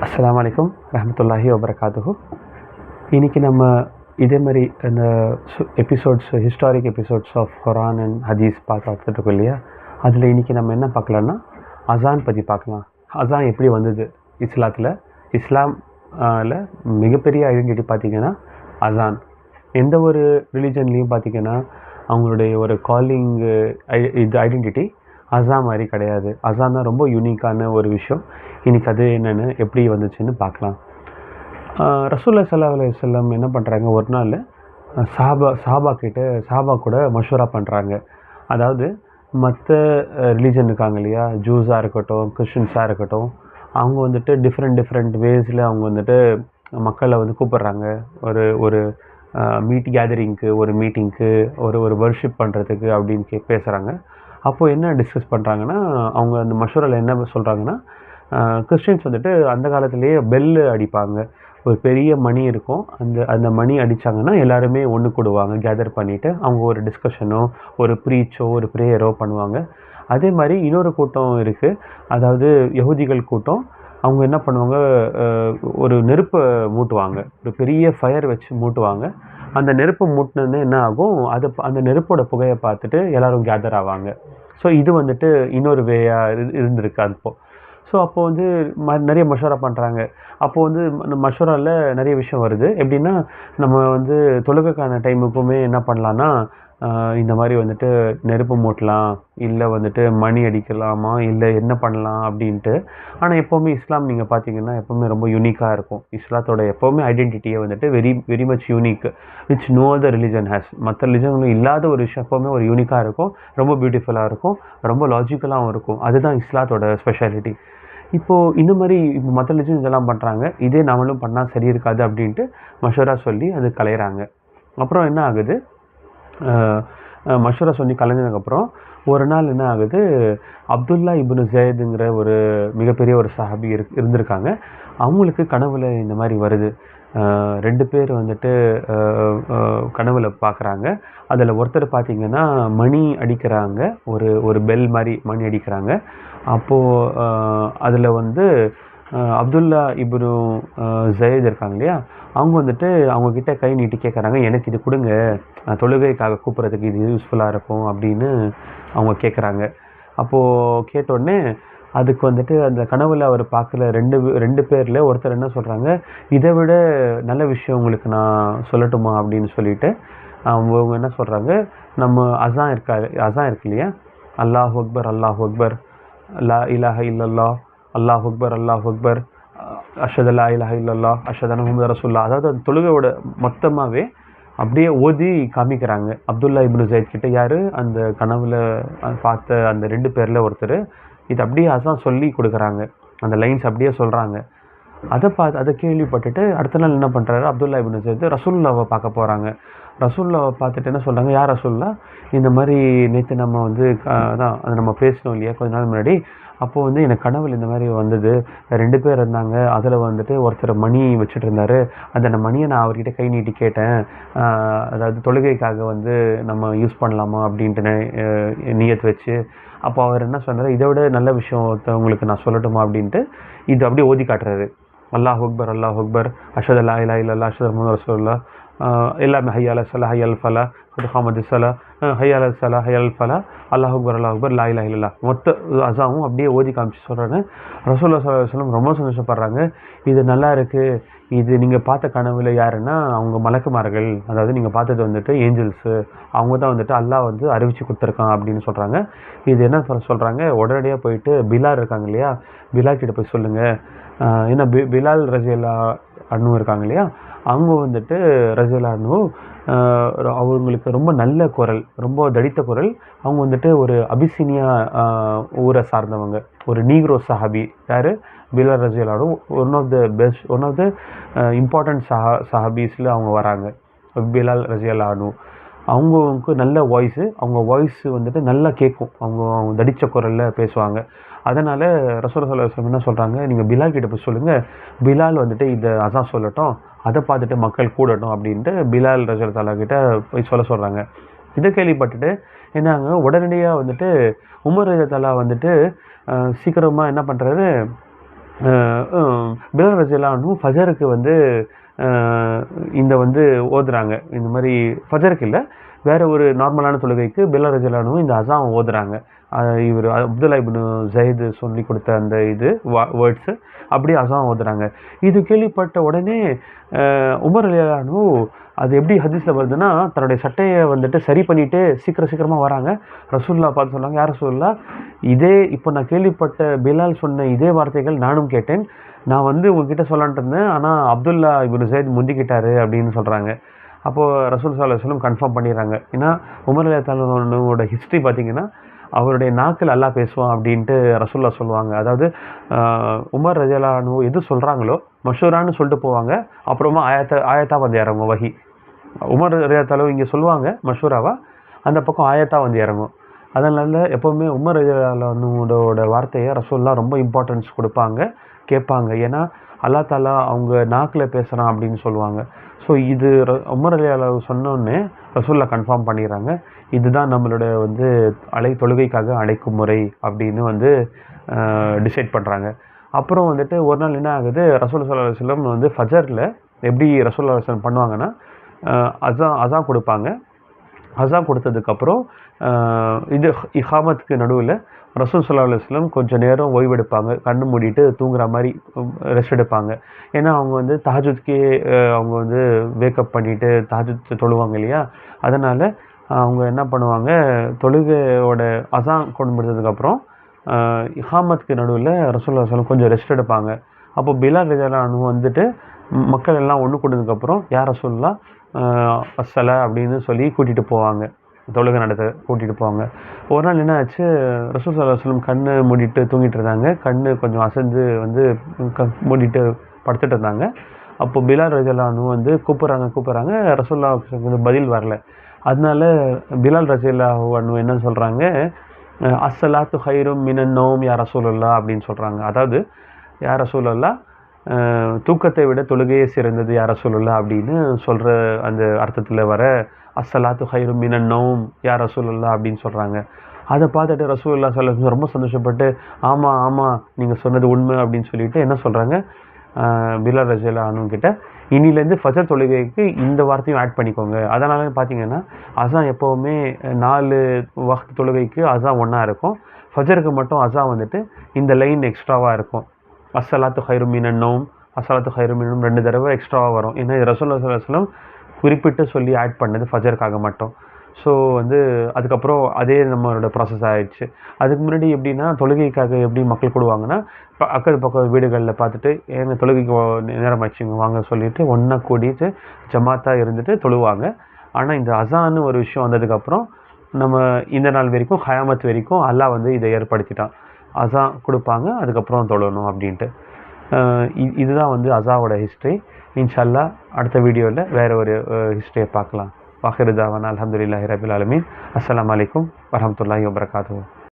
அஸ்ஸலாமு அலைக்கும் ரஹ்மத்துல்லாஹி வபரகாத்துஹு. இன்றைக்கி நம்ம இதே மாதிரி இந்த historic episodes of Quran and Hadith பார்த்துட்ருக்கோம் இல்லையா. அதில் இன்றைக்கி நம்ம என்ன பார்க்கலான்னா அசான் பற்றி பார்க்கலாம். அசான் எப்படி வந்தது இஸ்லாமில் மிகப்பெரிய ஐடென்டிட்டி பார்த்திங்கன்னா அசான். எந்த ஒரு ரிலீஜன்லேயும் பார்த்திங்கன்னா அவங்களுடைய ஒரு காலிங் இது ஐடென்டிட்டி அசான் மாதிரி கிடையாது. அசான் தான் ரொம்ப யூனிக்கான ஒரு விஷயம். இன்றைக்கி அது என்னென்னு எப்படி வந்துச்சுன்னு பார்க்கலாம். ரசூலுல்லாஹி ஸல்லல்லாஹு அலைஹி வஸல்லம் என்ன பண்ணுறாங்க, ஒரு நாள் சாபா கூட மஷூரா பண்ணுறாங்க. அதாவது மற்ற ரிலீஜன் இருக்காங்க இல்லையா, ஜூஸாக இருக்கட்டும், கிறிஸ்டின்ஸாக இருக்கட்டும், அவங்க வந்துட்டு டிஃப்ரெண்ட் வேஸில் அவங்க வந்துட்டு மக்களை வந்து கூப்பிட்றாங்க. ஒரு கேதரிங்க்கு, ஒரு மீட்டிங்க்கு, ஒரு வர்ஷிப் பண்ணுறதுக்கு அப்படின்னு பேசுகிறாங்க. அப்போது என்ன டிஸ்கஸ் பண்ணுறாங்கன்னா, அவங்க அந்த மஷூராவில் என்ன சொல்கிறாங்கன்னா, கிறிஸ்டின்ஸ் வந்துட்டு அந்த காலத்துலேயே பெல்லு அடிப்பாங்க. ஒரு பெரிய மணி இருக்கும். அந்த மணி அடித்தாங்கன்னா எல்லாருமே ஒன்று கூடுவாங்க, கேதர் பண்ணிவிட்டு அவங்க ஒரு டிஸ்கஷனோ, ஒரு ப்ரீச்சோ, ஒரு ப்ரேயரோ பண்ணுவாங்க. அதே மாதிரி இன்னொரு கூட்டம் இருக்குது, அதாவது யஹூதிகள் கூட்டம். அவங்க என்ன பண்ணுவாங்க, ஒரு நெருப்பை மூட்டுவாங்க, ஒரு பெரிய ஃபயர் வச்சு மூட்டுவாங்க. அந்த நெருப்பு மூட்டினோடனே என்ன ஆகும், அந்த நெருப்போட புகையை பார்த்துட்டு எல்லோரும் கேதர் ஆவாங்க. ஸோ இது வந்துட்டு இன்னொரு வேயாக இருந்திருக்கு அப்போது. ஸோ அப்போது வந்து நிறைய மஷூரா பண்ணுறாங்க. அப்போது வந்து மஷூராவில் நிறைய விஷயம் வருது. எப்படின்னா, நம்ம வந்து தொழுகைக்கான டைமுக்குமே என்ன பண்ணலான்னா, இந்த மாதிரி வந்துட்டு நெருப்பு மூட்டலாம், இல்லை வந்துட்டு மணி அடிக்கலாமா, இல்லை என்ன பண்ணலாம் அப்படின்ட்டு. ஆனால் எப்போவுமே இஸ்லாம் நீங்கள் பார்த்தீங்கன்னா எப்போவுமே ரொம்ப யூனிக்காக இருக்கும். இஸ்லாத்தோட எப்போவுமே ஐடென்டிட்டியை வந்துட்டு very much unique, which no other religion has. மற்ற ரிலிஜன்களும் இல்லாத ஒரு விஷயம் எப்போவுமே ஒரு யூனிக்காக இருக்கும், ரொம்ப பியூட்டிஃபுல்லாக இருக்கும், ரொம்ப லாஜிக்கலாகவும் இருக்கும். அதுதான் இஸ்லாத்தோட ஸ்பெஷாலிட்டி. இப்போது இந்த மாதிரி இப்போ மற்ற ரிலிஜன் இதெல்லாம் பண்ணுறாங்க, இதே நம்மளும் பண்ணால் சரி இருக்காது அப்படின்ட்டு மஷூரா சொல்லி அது கலையிறாங்க. அப்புறம் என்ன ஆகுது, மஷூரா சொல்லி கலைஞ்சதுக்கப்புறம் ஒரு நாள் என்ன ஆகுது, அப்துல்லா இப்னு ஸைதுங்கிற ஒரு மிகப்பெரிய ஒரு சஹாபி இருந்திருக்காங்க. அவங்களுக்கு கனவுல இந்த மாதிரி வருது. 2 பேர் வந்துட்டு கனவுல பார்க்குறாங்க. அதில் ஒருத்தர் பார்த்திங்கன்னா மணி அடிக்கிறாங்க, ஒரு பெல் மாதிரி மணி அடிக்கிறாங்க. அப்போது அதில் வந்து அப்துல்லா இப்னு ஸைத் இருக்காங்க இல்லையா, அவங்க வந்துட்டு அவங்கக்கிட்ட கை நீட்டி கேட்குறாங்க, எனக்கு இது கொடுங்க, தொழுகைக்காக கூப்பிட்றதுக்கு இது யூஸ்ஃபுல்லாக இருக்கும் அப்படின்னு அவங்க கேட்குறாங்க. அப்போது கேட்டோடனே அதுக்கு வந்துட்டு அந்த கனவுல அவர் பார்க்கல. ரெண்டு பேரில் ஒருத்தர் என்ன சொல்கிறாங்க, இதை விட நல்ல விஷயம் உங்களுக்கு நான் சொல்லட்டுமா அப்படின்னு சொல்லிட்டு அவங்க என்ன சொல்கிறாங்க, நம்ம அசான் இருக்கு இல்லையா, அல்லாஹ் அக்பர் அல்லாஹ் அக்பர், லா இலாஹ இல்லல்லாஹ், அல்லாஹ் அக்பர் அல்லாஹ் அக்பர், அஷ்ஹது லா இலாஹ இல்லல்லாஹ், அஷ்ஹது அன்ன முஹம்மது ரசூலுல்லாஹ். அதாவது அந்த தொழுகையோட மொத்தமாகவே அப்படியே ஓதி காமிக்கிறாங்க. அப்துல்லா இப்னு ஸைத் கிட்ட யார், அந்த கனவுல பார்த்த அந்த 2 பேரில் ஒருத்தர் இது அப்படியே அசான் சொல்லி கொடுக்குறாங்க. அந்த லைன்ஸ் அப்படியே சொல்கிறாங்க. அதை கேள்விப்பட்டுட்டு அடுத்த நாள் என்ன பண்ணுறாரு, அப்துல்லா இப்னு ஸைத் ரசூலுல்லாஹ்வை பார்க்க போகிறாங்க. ரசூலுல்லாஹ்வை பார்த்துட்டு என்ன சொல்கிறாங்க, யார் ரசூலுல்லாஹ், இந்த மாதிரி நேற்று நம்ம வந்து அதான் அது நம்ம பேசினோம் இல்லையா கொஞ்ச நாள் முன்னாடி, அப்போது வந்து எனக்கு கனவுல இந்த மாதிரி வந்தது, 2 பேர் இருந்தாங்க, அதில் வந்துட்டு ஒருத்தர் மணி வச்சுட்டு இருந்தார், அந்த மணியை நான் அவர்கிட்ட கை நீட்டி கேட்டேன், அதாவது தொழுகைக்காக வந்து நம்ம யூஸ் பண்ணலாமா அப்படின்ட்டு நியத் வச்சு. அப்போ அவர் என்ன சொன்னார், இதை விட நல்ல விஷயம் உங்களுக்கு நான் சொல்லட்டுமா அப்படின்ட்டு இது அப்படியே ஓதி காட்டுறாரு. அல்லாஹ் அக்பர் அல்லாஹ் அக்பர், அஷ்ஹது லா இலாஹ இல்லல்லாஹ், அஷ்ஹது முஹம்மது ரசூலுல்லாஹ், எல்லாமே ஹய்யா அலா ஹய்யா அல் ஃபலா, ஹமது சலா, ஹய்யா அல் சலா ஹய்யா அல் ஃபலா, அல்லாஹ் அக்பர் லா இலாஹ இல்லல்லாஹ், மொத்த அசாவும் அப்படியே ஓதி காமிச்சு சொல்கிறாங்க. ரசூலுல்லாஹி ஸல்லல்லாஹு அலைஹி வஸல்லம் ரொம்ப சந்தோஷப்படுறாங்க. இது நல்லா இருக்குது, இது நீங்கள் பார்த்த கனவுல யாருன்னா அவங்க மலக்குமார்கள், அதாவது நீங்கள் பார்த்தது வந்துட்டு ஏஞ்சல்ஸு, அவங்க தான் வந்துட்டு அல்லாஹ் வந்து அறிவிச்சு கொடுத்துருக்கான் அப்படின்னு சொல்கிறாங்க. இது என்ன சொல்கிறாங்க, உடனடியாக போயிட்டு பிலால் இருக்காங்க இல்லையா, பிலால் கிட்ட போய் சொல்லுங்கள். ஏன்னா பிலால் ரலியல்லாஹு அன்ஹு இருக்காங்க இல்லையா, அவங்க வந்துட்டு ரலியல்லாஹு அன்ஹு அவங்களுக்கு ரொம்ப நல்ல குரல், ரொம்ப தடித்த குரல். அவங்க வந்துட்டு ஒரு அபிசீனியா ஊரை சார்ந்தவங்க, ஒரு நீக்ரோ சஹாபி. யார், பிலால் ரலியல்லாஹு அன்ஹு ஒன் ஆஃப் த இம்பார்ட்டன்ட் சஹாபீஸில் அவங்க வராங்க. பிலால் ரலியல்லாஹு அன்ஹு அவங்களுக்கு நல்ல வாய்ஸு, அவங்க வாய்ஸ் வந்துட்டு நல்லா கேட்கும், அவங்க தடித்த குரலில் பேசுவாங்க. அதனால் ரசூலுல்லாஹி ஸல்லல்லாஹு அலைஹி வஸல்லம் என்ன சொல்கிறாங்க, நீங்கள் பிலால் கிட்ட போய் சொல்லுங்கள், பிலால் வந்துட்டு இதை அசான் சொல்லட்டும், அதை பார்த்துட்டு மக்கள் கூடட்டும் அப்படின்ட்டு பிலால் ரலியல்லாஹு அன்ஹு கிட்ட போய் சொல்கிறாங்க. இதை கேள்விப்பட்டுட்டு என்னாங்க, உடனடியாக வந்துட்டு உமர் ரலியல்லாஹு அன்ஹு வந்துட்டு சீக்கிரமாக என்ன பண்ணுறாரு, பிலால் ரலியல்லாஹு அன்ஹு ஃபஜருக்கு வந்து இந்த வந்து ஓதுறாங்க. இந்த மாதிரி ஃபஜருக்கு இல்லை, வேற ஒரு நார்மலான தொழுகைக்கு பிலால் ரலியல்லாஹு அன்ஹு இந்த அஸான் ஓதுறாங்க. இவர் அப்துல்லா இப்னு ஜைது சொல்லி கொடுத்த அந்த இது வேர்ட்ஸு அப்படியே அஸான் ஓதுறாங்க. இது கேள்விப்பட்ட உடனே உமர் ரலியல்லாஹு அன்ஹு அது எப்படி ஹதீஸில் வருதுன்னா, தன்னுடைய சட்டையை வந்துட்டு சரி பண்ணிட்டு சீக்கிரமாக வராங்க. ரசூலுல்லாஹ் பார்த்து சொன்னாங்க, யார் ரசூலுல்லாஹ், இதே இப்போ நான் கேள்விப்பட்ட பிலால் சொன்ன இதே வார்த்தைகள் நானும் கேட்டேன். நான் வந்து உங்ககிட்ட சொல்லலான்ட்டு இருந்தேன், ஆனால் அப்துல்லா இப்னு ஜைத் முந்திக்கிட்டாரு அப்படின்னு சொல்கிறாங்க. அப்போது ரசூல் ஸல்லல்லாஹு அலைஹி வஸல்லம் கன்ஃபார்ம் பண்ணிடுறாங்க. ஏன்னா உமர் ரலியல்லாஹு அன்ஹுவோட ஹிஸ்ட்ரி பார்த்தீங்கன்னா, அவருடைய நாக்கில் அல்லாஹ் பேசுவான் அப்படின்ட்டு ரசூலுல்லாஹ் சொல்லுவாங்க. அதாவது உமர் ரலியல்லாஹு அன்ஹு எது சொல்கிறாங்களோ மஷூரான்னு சொல்லிட்டு போவாங்க, அப்புறமா ஆயத்தா வந்து இறங்கும் வஹி. உமர் ரலியல்லாஹு இங்கே சொல்லுவாங்க மஷூராவா, அந்த பக்கம் ஆயத்தா வந்து இறங்கும். அதனால் எப்போவுமே உமர் ரலியல்லாஹு அன்ஹுவோட வார்த்தையை ரசூலுல்லாஹ் ரொம்ப இம்பார்ட்டன்ஸ் கொடுப்பாங்க, கேட்பாங்க. ஏன்னா அல்லா தாலா அவங்க நாக்கில் பேசுகிறான் அப்படின்னு சொல்லுவாங்க. ஸோ இது உமர் ரலியல்லாஹு சொன்னோன்னே ரசூலுல்லாஹ் கன்ஃபார்ம் பண்ணிடுறாங்க, இதுதான் நம்மளோட வந்து தொழுகைக்காக அழைக்கும் முறை அப்படின்னு வந்து டிசைட் பண்ணுறாங்க. அப்புறம் வந்துட்டு ஒரு நாள் என்ன ஆகுது, ரசூல் ஸல்லல்லாஹு அலைஹி வஸல்லம் வந்து ஃபஜரில் எப்படி ரசூல் ஸல்லல்லாஹு அலைஹி வஸல்லம் பண்ணுவாங்கன்னா, அஸான் கொடுப்பாங்க. அஸான் கொடுத்ததுக்கப்புறம் இது இகாமத்துக்கு நடுவில் ரசூல் ஸல்லல்லாஹு அலைஹி வஸல்லம் கொஞ்சம் நேரம் ஓய்வெடுப்பாங்க, கண்ணு மூடிட்டு தூங்குற மாதிரி ரெஸ்ட் எடுப்பாங்க. ஏன்னா அவங்க வந்து தஹஜுத்கே அவங்க வந்து வேக்கப் பண்ணிவிட்டு தஹஜுத் தொழுவாங்க இல்லையா, அதனால் அவங்க என்ன பண்ணுவாங்க, தொழுகையோட அஸான் கொண்டு முடிச்சதுக்கப்புறம் இகாமத்துக்கு நடுவில் ரசூல் ஸல்லல்லாஹு அலைஹி வஸல்லம் கொஞ்சம் ரெஸ்ட் எடுப்பாங்க. அப்போ பிலால் ரலியல்லாஹு அன்ஹு வந்துட்டு மக்கள் எல்லாம் ஒன்று கூட்டதுக்கப்புறம் யா ரசூலுல்லாஹ் அஸ்ஸலா அப்படின்னு சொல்லி கூட்டிகிட்டு போவாங்க, தொழுகை நடத்த கூட்டிகிட்டு போவாங்க. ஒரு நாள் என்ன ஆச்சு, ரசூல் ஸல்லல்லாஹு அலைஹி வஸல்லம் கண்ணு மூடிட்டு தூங்கிட்டு இருந்தாங்க, கண்ணு கொஞ்சம் அசைஞ்சு வந்து மூடிட்டு படுத்துட்டு இருந்தாங்க. அப்போ பிலால் ரலியல்லாஹு அன்ஹு வந்து கூப்பிட்றாங்க, ரசூலுல்லாஹ்வுக்கு வந்து பதில் வரல. அதனால பிலால் ரலியல்லாஹு அன்ஹு என்ன சொல்கிறாங்க, அஸ்ஸலாத்து ஹைரும் மினன் நௌம் யா ரசூலுல்லாஹ் அப்படின்னு சொல்கிறாங்க. அதாவது யா ரசூலுல்லாஹ், தூக்கத்தை விட தொழுகையே சிறந்தது யா ரசூலுல்லாஹ் அப்படின்னு சொல்கிற அந்த அர்த்தத்தில் வர அஸ்ஸலாத்து ஹைரும் மினன் நௌம் யா ரசூலுல்லாஹ் அப்படின்னு சொல்கிறாங்க. அதை பார்த்துட்டு ரசூலுல்லாஹ் ஸல்லல்லாஹு அலைஹி வஸல்லம் ரொம்ப சந்தோஷப்பட்டு, ஆமாம் நீங்கள் சொன்னது உண்மை அப்படின்னு சொல்லிட்டு என்ன சொல்கிறாங்க, பிலால் ரலியல்லாஹு அன்ஹு கிட்ட, இனிலேருந்து ஃபஜர் தொழுகைக்கு இந்த வார்த்தையும் ஆட் பண்ணிக்கோங்க. அதனால பார்த்தீங்கன்னா அஸான் எப்போவுமே 4 வக்த் தொழுகைக்கு அஸான் ஒன்றா இருக்கும், ஃபஜருக்கு மட்டும் அஸான் வந்துட்டு இந்த லைன் எக்ஸ்ட்ராவாக இருக்கும். அஸ்ஸலாத்து ஹைரும் மினன் நௌம், அஸ்ஸலாத்து ஹைரும் மினன் நௌம் 2 தடவை எக்ஸ்ட்ராவாக வரும். ஏன்னா ரசூலுல்லாஹ் ஸல்லல்லாஹு அலைஹி வஸல்லம் குறிப்பிட்டு சொல்லி ஆட் பண்ணது ஃபஜருக்காக மட்டும். ஸோ வந்து அதுக்கப்புறம் அதே நம்மளோட ப்ராசஸ் ஆகிடுச்சு. அதுக்கு முன்னாடி எப்படின்னா, தொழுகைக்காக எப்படி மக்கள் கூடுவாங்கன்னா, அக்கம் பக்கம் வீடுகளில் பார்த்துட்டு ஏங்க தொழுகைக்கு நேரம் ஆச்சுங்க வாங்க சொல்லிட்டு ஒன்றா கூடிட்டு ஜமாத்தாக இருந்துட்டு தொழுவாங்க. ஆனால் இந்த அஸான்னு ஒரு விஷயம் வந்ததுக்கப்புறம் நம்ம இந்த நாள் வரைக்கும் கயாமத் வரைக்கும் அல்லாஹ் வந்து இதை ஏற்படுத்திட்டான். அஸான் கொடுப்பாங்க, அதுக்கப்புறம் தொழணும் அப்படின்ட்டு. இதுதான் வந்து அஸாவோட ஹிஸ்ட்ரி. இன்ஷா அல்லாஹ் அடுத்த வீடியோவில் வேறு ஒரு ஹிஸ்ட்ரியை பார்க்கலாம். வாஹிரு தாவானா அல்ஹம்துலில்லாஹி ரபில் ஆலமீன். அஸ்ஸலாமு அலைக்கும் வரஹ்மத்துல்லாஹி வபரகாத்துஹு.